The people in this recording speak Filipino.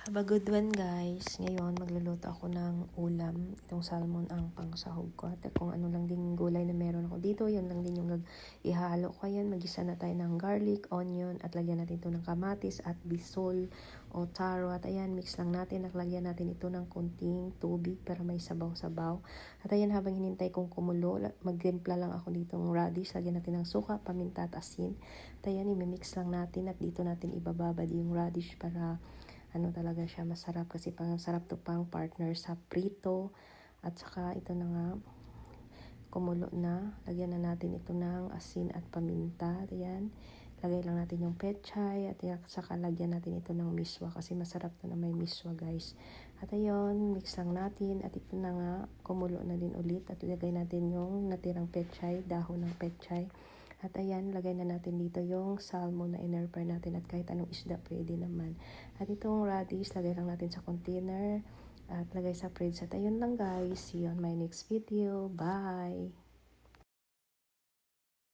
Have a good one guys. Ngayon magluluto ako ng ulam. Itong salmon ang pangsahog ko. At kung ano lang din gulay na meron ako dito, yun lang din yung ihalo ko. Ayan, magisa na tayo ng garlic, onion, at lagyan natin ito ng kamatis at bisol o taro. At ayan, mix lang natin. At lagyan natin ito ng kunting tubig para may sabaw-sabaw. At ayan, habang hinintay kong kumulo, magtimpla lang ako dito ng radish. Lagyan natin ng suka, paminta at asin. At ayan, imimix lang natin at dito natin ibababad yung radish para ano talaga siya masarap kasi pang sarap to pang partner sa prito. At saka ito na nga kumulo na, lagyan na natin ito ng asin at paminta. Ayan, lagay lang natin yung pechay at saka lagyan natin ito ng miswa kasi masarap to na may miswa guys. At ayun, mix lang natin at ito na nga kumulo na din ulit at lagay natin yung natirang pechay, dahon ng pechay. At ayan, lagay na natin dito yung salmon na in-air-fry natin at kahit anong isda pwede naman. At itong radish, lagay lang natin sa container at lagay sa fridge. At ayun lang guys, see you on my next video. Bye!